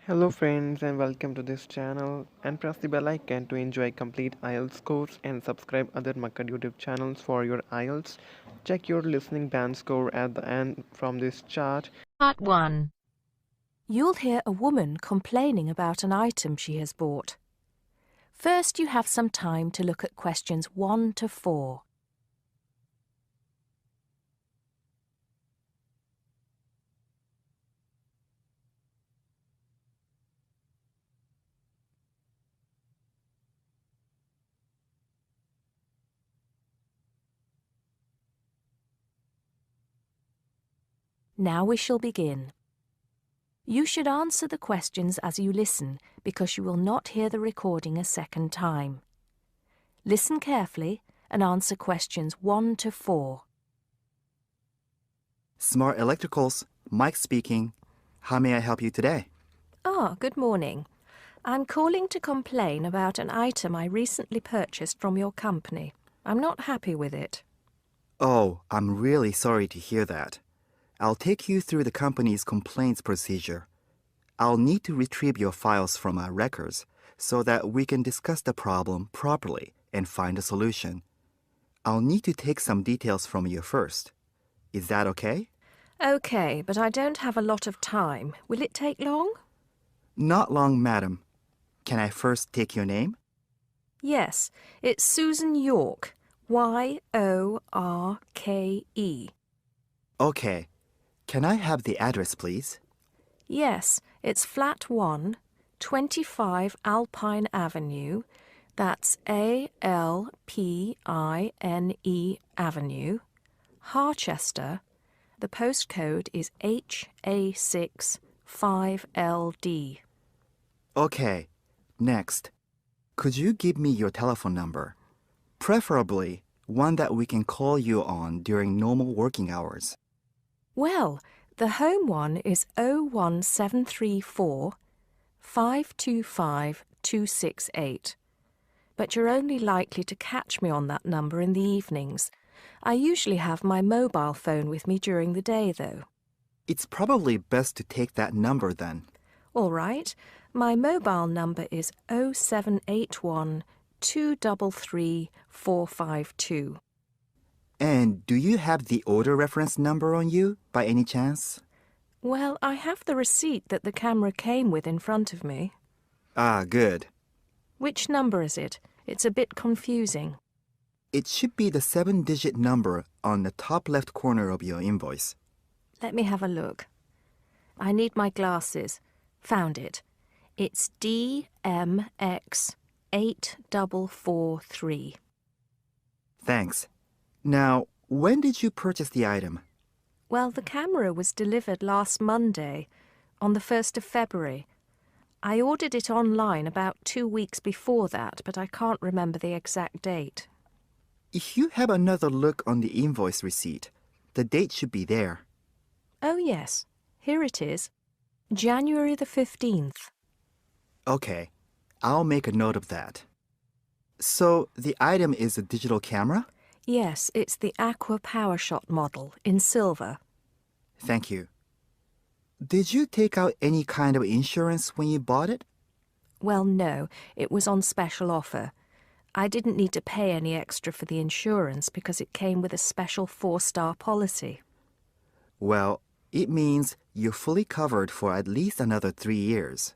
Hello friends and welcome to this channel and press the bell icon to enjoy complete IELTS course and subscribe other Makkar YouTube channels for your IELTS. Check your listening band score at the end from this chart. Part 1. You'll hear a woman complaining about an item she has bought. First, you have some time to look at questions 1 to 4. Now we shall begin. You should answer the questions as you listen because you will not hear the recording a second time. Listen carefully and answer questions 1 to 4. Smart Electricals, Mike speaking. How may I help you today? Good morning. I'm calling to complain about an item I recently purchased from your company. I'm not happy with it. Oh, I'm really sorry to hear that. I'll take you through the company's complaints procedure. I'll need to retrieve your files from our records so that we can discuss the problem properly and find a solution. I'll need to take some details from you first. Is that okay? Okay, but I don't have a lot of time. Will it take long? Not long, madam. Can I first take your name? Yes, it's Susan Yorke, Y-O-R-K-E. Okay. Can I have the address, please? Yes, it's Flat 1, 25 Alpine Avenue. That's A-L-P-I-N-E Avenue, Harchester. The postcode is HA6 5LD. Okay. Next. Could you give me your telephone number? Preferably one that we can call you on during normal working hours. Well, the home one is 01734 525 268. But you're only likely to catch me on that number in the evenings. I usually have my mobile phone with me during the day, though. It's probably best to take that number then. All right. My mobile number is 0781 233 452. And do you have the order reference number on you, by any chance? Well, I have the receipt that the camera came with in front of me. Ah, good. Which number is it? It's a bit confusing. It should be the 7-digit number on the top left corner of your invoice. Let me have a look. I need my glasses. Found it. It's DMX8443. Thanks. Now, when did you purchase the item? Well, the camera was delivered last Monday, on the 1st of February. I ordered it online about 2 weeks before that, but I can't remember the exact date. If you have another look on the invoice receipt, the date should be there. Oh, yes. Here it is. January the 15th. Okay, I'll make a note of that. So, the item is a digital camera? Yes, it's the Aqua PowerShot model in silver. Thank you. Did you take out any kind of insurance when you bought it? Well, no, it was on special offer. I didn't need to pay any extra for the insurance because it came with a special 4-star policy. Well, it means you're fully covered for at least another 3 years.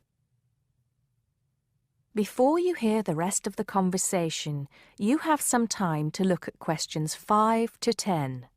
Before you hear the rest of the conversation, you have some time to look at questions 5 to 10.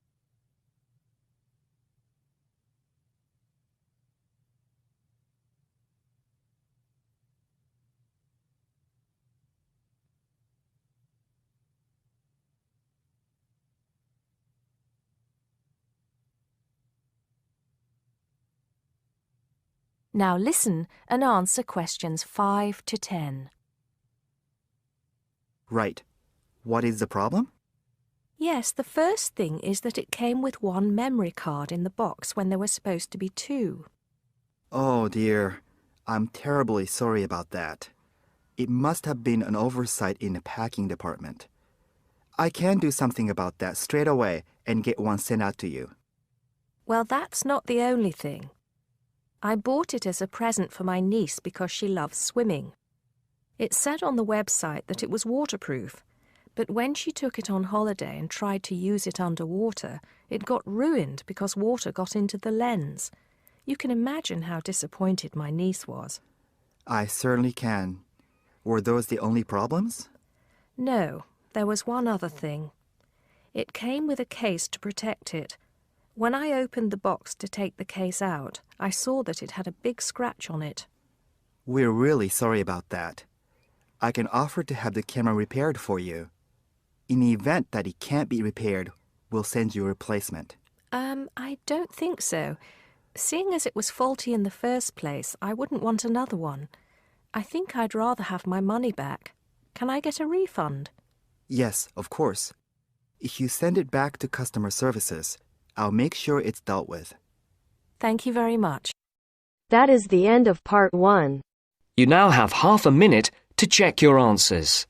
Now listen and answer questions 5 to 10. Right. What is the problem? Yes, the first thing is that it came with 1 memory card in the box when there were supposed to be 2. Oh dear, I'm terribly sorry about that. It must have been an oversight in the packing department. I can do something about that straight away and get one sent out to you. Well, that's not the only thing. I bought it as a present for my niece because she loves swimming. It said on the website that it was waterproof, but when she took it on holiday and tried to use it underwater, it got ruined because water got into the lens. You can imagine how disappointed my niece was. I certainly can. Were those the only problems? No, there was one other thing. It came with a case to protect it. When I opened the box to take the case out, I saw that it had a big scratch on it. We're really sorry about that. I can offer to have the camera repaired for you. In the event that it can't be repaired, we'll send you a replacement. I don't think so. Seeing as it was faulty in the first place, I wouldn't want another one. I think I'd rather have my money back. Can I get a refund? Yes, of course. If you send it back to customer services, I'll make sure it's dealt with. Thank you very much. That is the end of part 1. You now have half a minute to check your answers.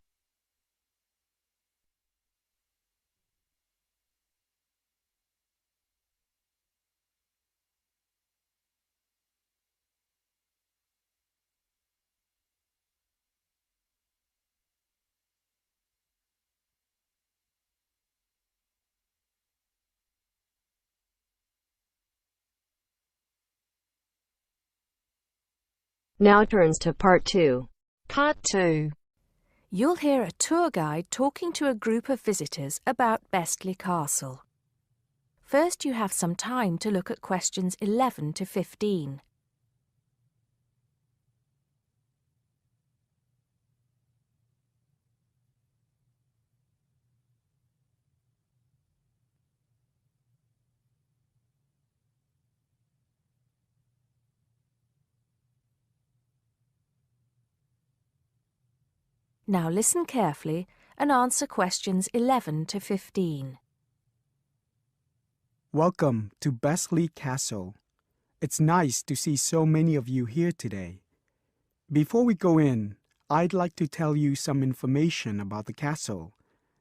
Now turns to part 2. Part 2. You'll hear a tour guide talking to a group of visitors about Bestley Castle. First, you have some time to look at questions 11 to 15. Now listen carefully and answer questions 11 to 15. Welcome to Bestley Castle. It's nice to see so many of you here today. Before we go in, I'd like to tell you some information about the castle,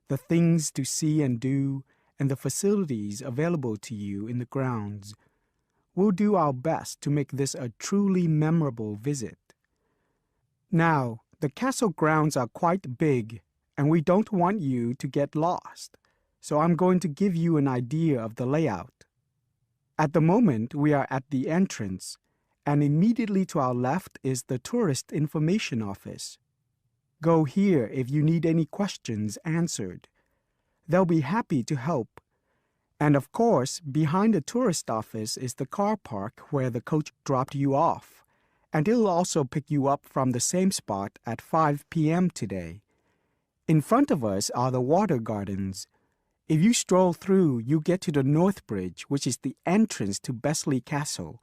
the things to see and do, and the facilities available to you in the grounds. We'll do our best to make this a truly memorable visit. Now, the castle grounds are quite big, and we don't want you to get lost, so I'm going to give you an idea of the layout. At the moment, we are at the entrance, and immediately to our left is the Tourist Information Office. Go here if you need any questions answered. They'll be happy to help. And of course, behind the tourist office is the car park where the coach dropped you off. And it'll also pick you up from the same spot at 5 p.m. today. In front of us are the water gardens. If you stroll through, you get to the North Bridge, which is the entrance to Bestley Castle.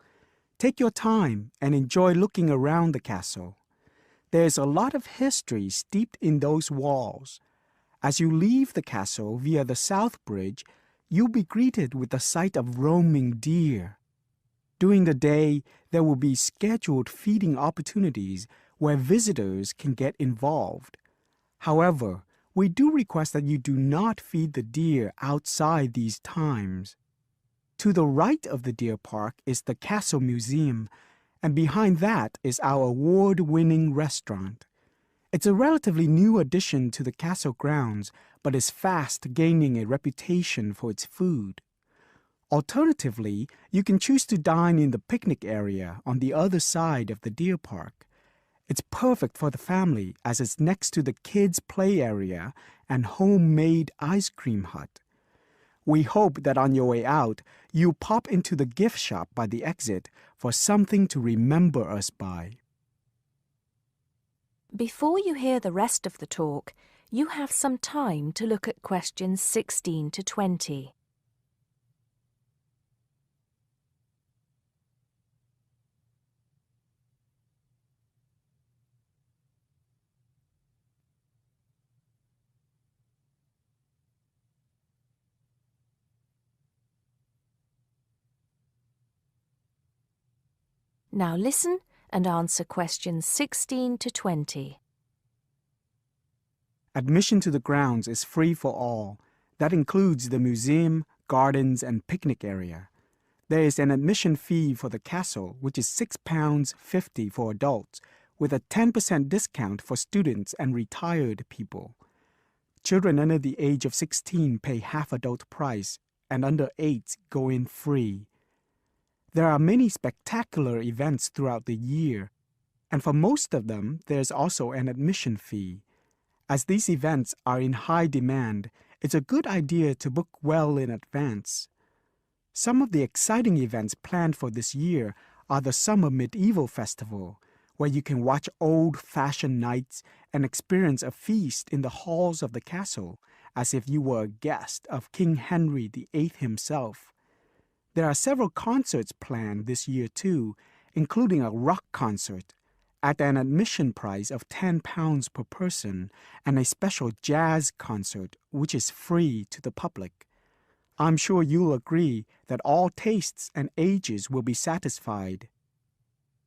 Take your time and enjoy looking around the castle. There's a lot of history steeped in those walls. As you leave the castle via the South Bridge, you'll be greeted with the sight of roaming deer. During the day, there will be scheduled feeding opportunities where visitors can get involved. However, we do request that you do not feed the deer outside these times. To the right of the deer park is the Castle Museum, and behind that is our award-winning restaurant. It's a relatively new addition to the castle grounds, but is fast gaining a reputation for its food. Alternatively, you can choose to dine in the picnic area on the other side of the deer park. It's perfect for the family as it's next to the kids' play area and homemade ice cream hut. We hope that on your way out, you'll pop into the gift shop by the exit for something to remember us by. Before you hear the rest of the talk, you have some time to look at questions 16 to 20. Now listen and answer questions 16 to 20. Admission to the grounds is free for all. That includes the museum, gardens, and picnic area. There is an admission fee for the castle, which is £6.50 for adults, with a 10% discount for students and retired people. Children under the age of 16 pay half adult price, and under 8 go in free. There are many spectacular events throughout the year, and for most of them, there's also an admission fee. As these events are in high demand, it's a good idea to book well in advance. Some of the exciting events planned for this year are the Summer Medieval Festival, where you can watch old-fashioned knights and experience a feast in the halls of the castle, as if you were a guest of King Henry VIII himself. There are several concerts planned this year too, including a rock concert at an admission price of £10 per person, and a special jazz concert which is free to the public. I'm sure you'll agree that all tastes and ages will be satisfied.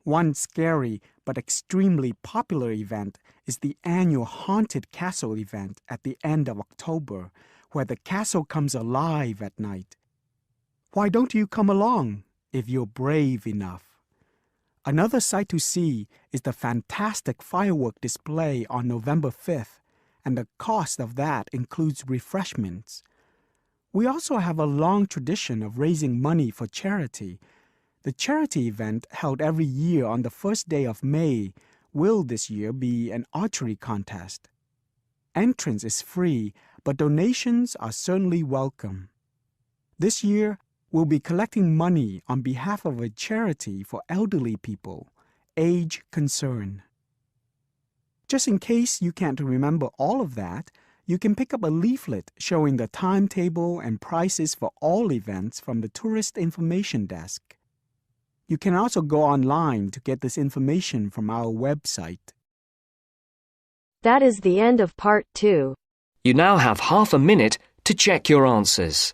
One scary but extremely popular event is the annual Haunted Castle event at the end of October, where the castle comes alive at night. Why don't you come along if you're brave enough? Another sight to see is the fantastic firework display on November 5th, and the cost of that includes refreshments. We also have a long tradition of raising money for charity. The charity event held every year on the first day of May will this year be an archery contest. Entrance is free, but donations are certainly welcome. This year, we'll be collecting money on behalf of a charity for elderly people, Age Concern. Just in case you can't remember all of that, you can pick up a leaflet showing the timetable and prices for all events from the Tourist Information Desk. You can also go online to get this information from our website. That is the end of part 2. You now have half a minute to check your answers.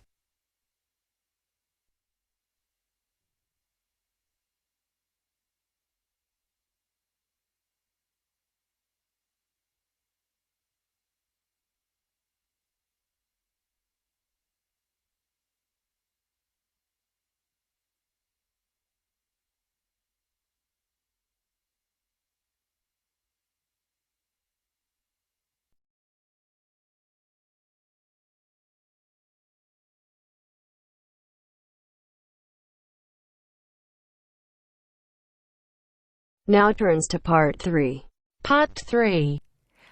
Now turns to part 3. Part 3.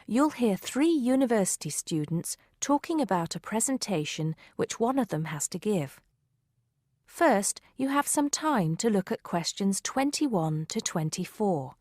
You'll hear 3 university students talking about a presentation which one of them has to give. First, you have some time to look at questions 21 to 24.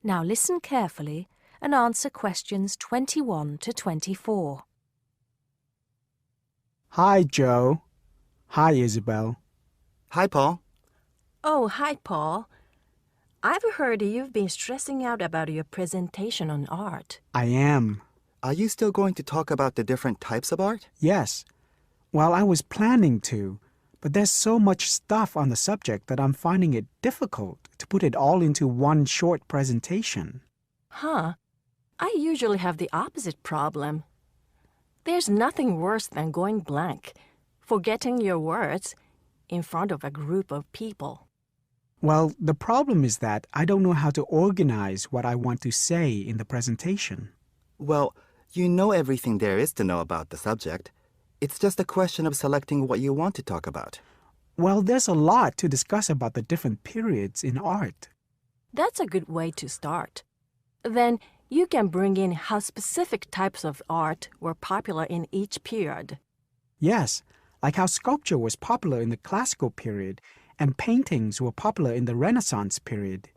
Now listen carefully and answer questions 21 to 24. Hi, Joe. Hi, Isabel. Hi, Paul. Oh, hi, Paul. I've heard you've been stressing out about your presentation on art. I am. Are you still going to talk about the different types of art? Yes. Well, I was planning to, but there's so much stuff on the subject that I'm finding it difficult to put it all into one short presentation. Huh. I usually have the opposite problem. There's nothing worse than going blank, forgetting your words in front of a group of people. Well, the problem is that I don't know how to organize what I want to say in the presentation. Well, you know everything there is to know about the subject. It's just a question of selecting what you want to talk about. Well, there's a lot to discuss about the different periods in art. That's a good way to start. Then you can bring in how specific types of art were popular in each period. Yes, like how sculpture was popular in the classical period and paintings were popular in the Renaissance period.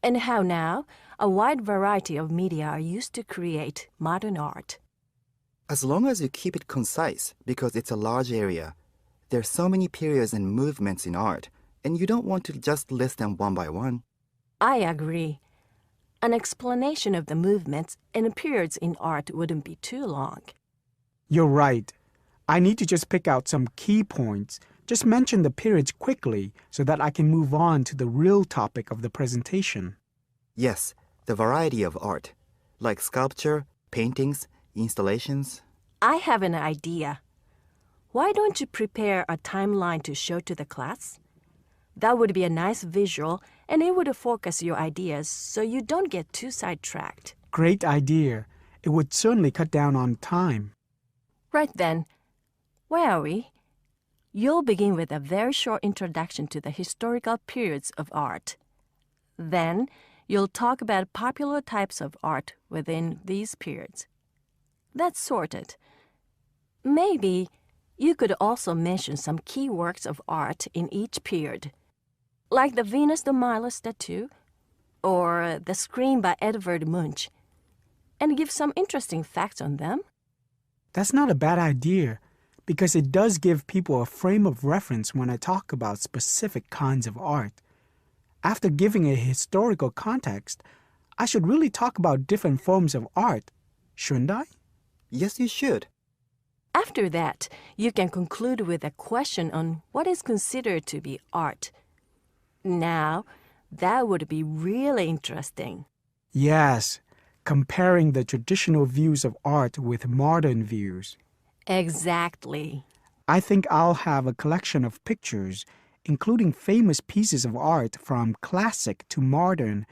And how now a wide variety of media are used to create modern art. As long as you keep it concise, because it's a large area, there's so many periods and movements in art, and you don't want to just list them one by one. I agree. An explanation of the movements and periods in art wouldn't be too long. You're right. I need to just pick out some key points. Just mention the periods quickly so that I can move on to the real topic of the presentation. Yes, the variety of art, like sculpture, paintings, installations. I have an idea. Why don't you prepare a timeline to show to the class? That would be a nice visual, and it would focus your ideas so you don't get too sidetracked. Great idea. It would certainly cut down on time. Right then, where are we? You'll begin with a very short introduction to the historical periods of art. Then, you'll talk about popular types of art within these periods. That's sorted. Maybe you could also mention some key works of art in each period, like the Venus de Milo statue or the Scream by Edvard Munch, and give some interesting facts on them. That's not a bad idea, because it does give people a frame of reference when I talk about specific kinds of art. After giving a historical context, I should really talk about different forms of art, shouldn't I? Yes, you should. After that, you can conclude with a question on what is considered to be art. Now, that would be really interesting. Yes, comparing the traditional views of art with modern views. Exactly. I think I'll have a collection of pictures, including famous pieces of art from classic to modern,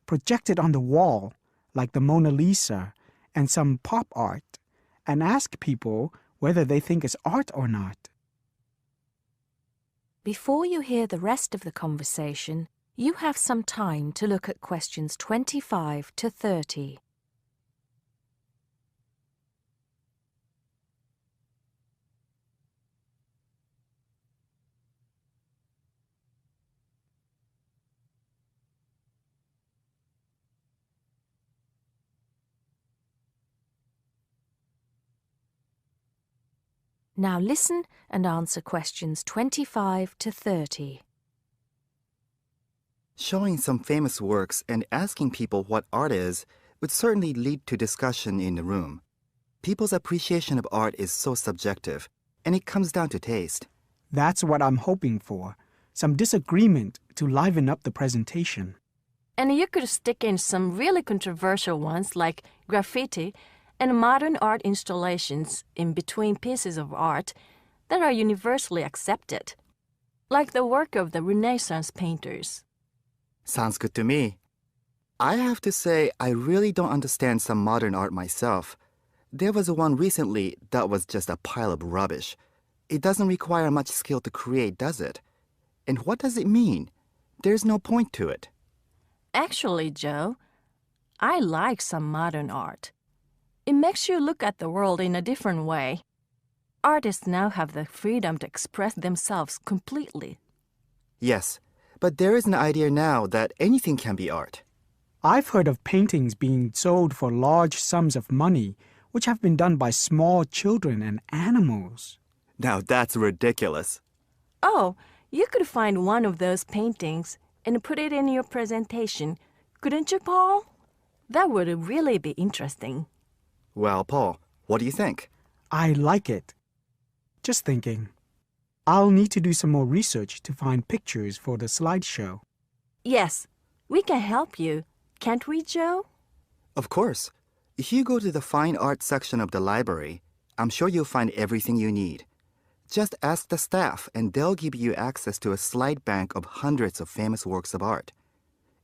projected on the wall, like the Mona Lisa, and some pop art, and ask people whether they think it's art or not. Before you hear the rest of the conversation, you have some time to look at questions 25 to 30. Now listen and answer questions 25 to 30. Showing some famous works and asking people what art is would certainly lead to discussion in the room. People's appreciation of art is so subjective, and it comes down to taste. That's what I'm hoping for, some disagreement to liven up the presentation. And you could stick in some really controversial ones like graffiti and modern art installations in between pieces of art that are universally accepted, like the work of the Renaissance painters. Sounds good to me. I have to say, I really don't understand some modern art myself. There was one recently that was just a pile of rubbish. It doesn't require much skill to create, does it? And what does it mean? There's no point to it. Actually, Joe, I like some modern art. It makes you look at the world in a different way. Artists now have the freedom to express themselves completely. Yes, but there is an idea now that anything can be art. I've heard of paintings being sold for large sums of money, which have been done by small children and animals. Now that's ridiculous. Oh, you could find one of those paintings and put it in your presentation, couldn't you, Paul? That would really be interesting. Well, Paul, what do you think? I like it. Just thinking. I'll need to do some more research to find pictures for the slideshow. Yes, we can help you, can't we, Joe? Of course. If you go to the fine art section of the library, I'm sure you'll find everything you need. Just ask the staff and they'll give you access to a slide bank of hundreds of famous works of art.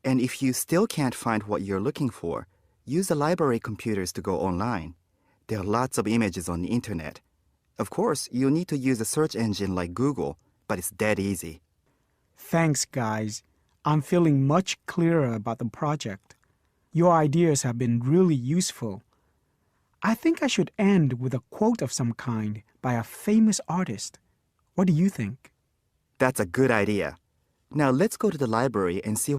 And if you still can't find what you're looking for, use the library computers to go online. There are lots of images on the internet. Of course, you'll need to use a search engine like Google, but it's dead easy. Thanks, guys. I'm feeling much clearer about the project. Your ideas have been really useful. I think I should end with a quote of some kind by a famous artist. What do you think? That's a good idea. Now let's go to the library and see.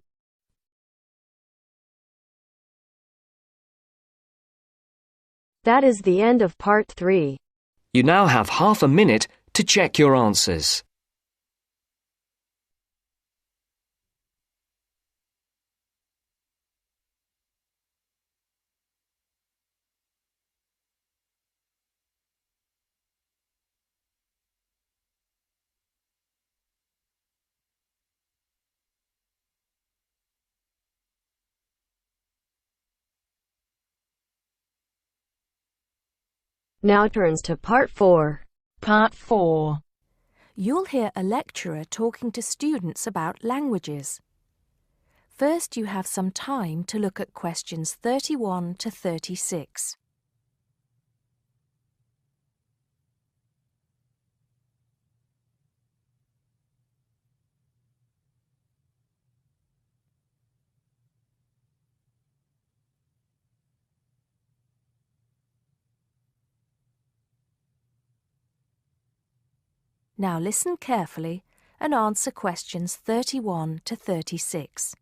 That is the end of part 3. You now have half a minute to check your answers. Now turns to Part 4. Part 4. You'll hear a lecturer talking to students about languages. First, you have some time to look at questions 31 to 36. Now listen carefully and answer questions 31 to 36.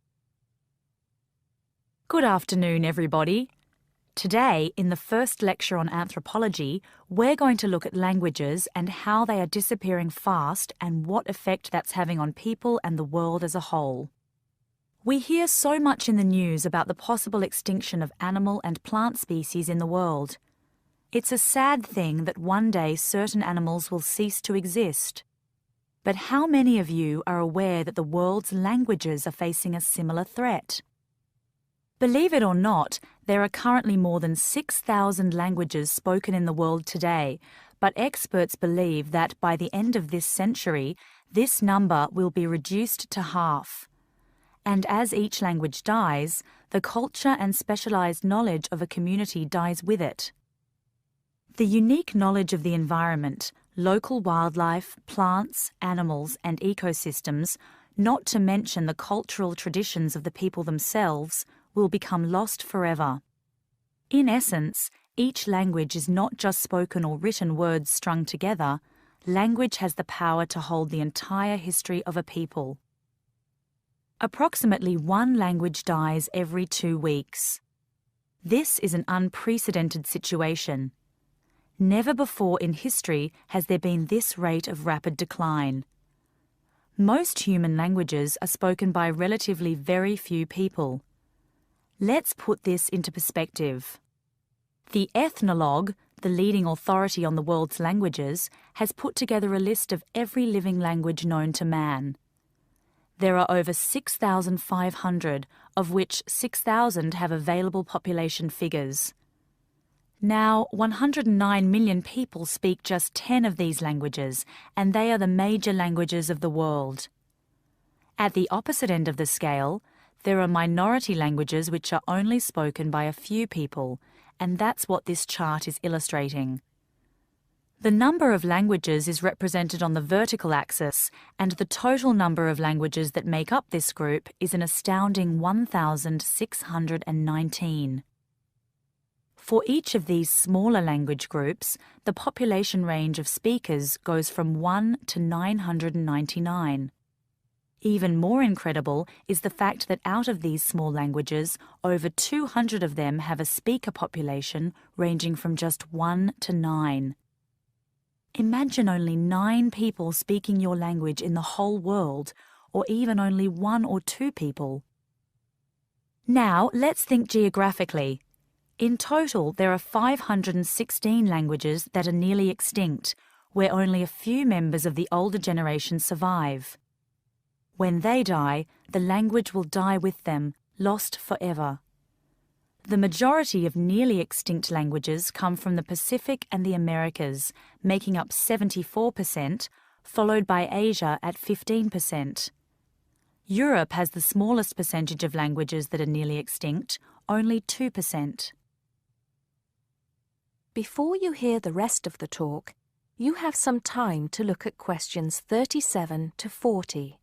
Good afternoon, everybody. Today, in the first lecture on anthropology, we're going to look at languages and how they are disappearing fast and what effect that's having on people and the world as a whole. We hear so much in the news about the possible extinction of animal and plant species in the world. It's a sad thing that one day certain animals will cease to exist. But how many of you are aware that the world's languages are facing a similar threat? Believe it or not, there are currently more than 6,000 languages spoken in the world today, but experts believe that by the end of this century, this number will be reduced to half. And as each language dies, the culture and specialized knowledge of a community dies with it. The unique knowledge of the environment, local wildlife, plants, animals, and ecosystems, not to mention the cultural traditions of the people themselves, will become lost forever. In essence, each language is not just spoken or written words strung together. Language has the power to hold the entire history of a people. Approximately one language dies every 2 weeks. This is an unprecedented situation. Never before in history has there been this rate of rapid decline. Most human languages are spoken by relatively very few people. Let's put this into perspective. The Ethnologue, the leading authority on the world's languages, has put together a list of every living language known to man. There are over 6,500, of which 6,000 have available population figures. Now, 109 million people speak just 10 of these languages, and they are the major languages of the world. At the opposite end of the scale, there are minority languages which are only spoken by a few people, and that's what this chart is illustrating. The number of languages is represented on the vertical axis, and the total number of languages that make up this group is an astounding 1,619. For each of these smaller language groups, the population range of speakers goes from 1 to 999. Even more incredible is the fact that out of these small languages, over 200 of them have a speaker population ranging from just 1 to 9. Imagine only 9 people speaking your language in the whole world, or even only 1 or 2 people. Now, let's think geographically. In total, there are 516 languages that are nearly extinct, where only a few members of the older generation survive. When they die, the language will die with them, lost forever. The majority of nearly extinct languages come from the Pacific and the Americas, making up 74%, followed by Asia at 15%. Europe has the smallest percentage of languages that are nearly extinct, only 2%. Before you hear the rest of the talk, you have some time to look at questions 37 to 40.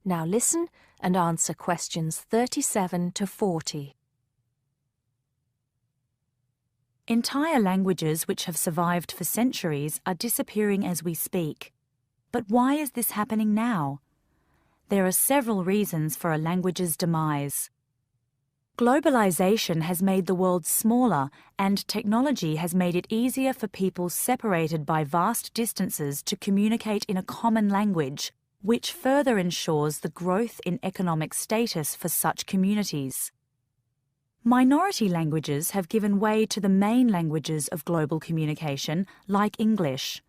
Now listen and answer questions 37 to 40. Entire languages which have survived for centuries are disappearing as we speak. But why is this happening now? There are several reasons for a language's demise. Globalization has made the world smaller, and technology has made it easier for people separated by vast distances to communicate in a common language, which further ensures the growth in economic status for such communities. Minority languages have given way to the main languages of global communication, like English.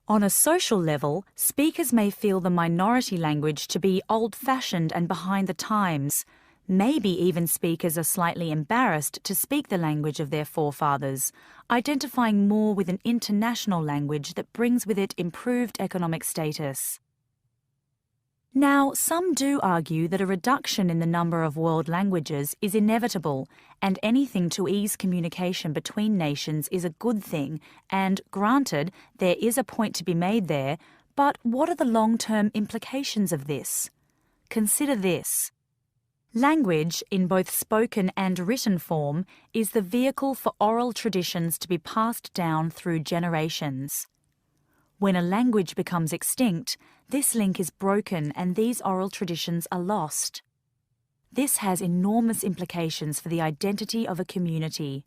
On a social level, speakers may feel the minority language to be old-fashioned and behind the times. Maybe even speakers are slightly embarrassed to speak the language of their forefathers, identifying more with an international language that brings with it improved economic status. Now, some do argue that a reduction in the number of world languages is inevitable, and anything to ease communication between nations is a good thing, and granted, there is a point to be made there, but what are the long-term implications of this? Consider this. Language, in both spoken and written form, is the vehicle for oral traditions to be passed down through generations. When a language becomes extinct, this link is broken and these oral traditions are lost. This has enormous implications for the identity of a community.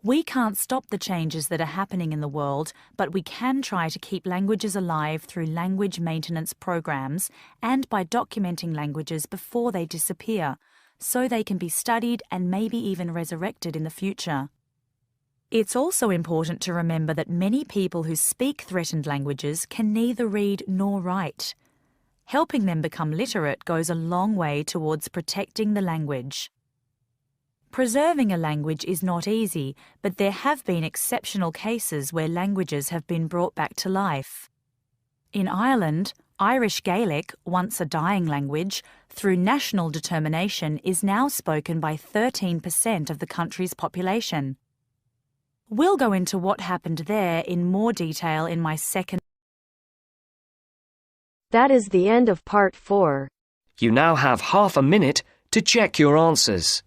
We can't stop the changes that are happening in the world, but we can try to keep languages alive through language maintenance programs and by documenting languages before they disappear, so they can be studied and maybe even resurrected in the future. It's also important to remember that many people who speak threatened languages can neither read nor write. Helping them become literate goes a long way towards protecting the language. Preserving a language is not easy, but there have been exceptional cases where languages have been brought back to life. In Ireland, Irish Gaelic, once a dying language, through national determination is now spoken by 13% of the country's population. We'll go into what happened there in more detail in my second. That is the end of part 4. You now have half a minute to check your answers.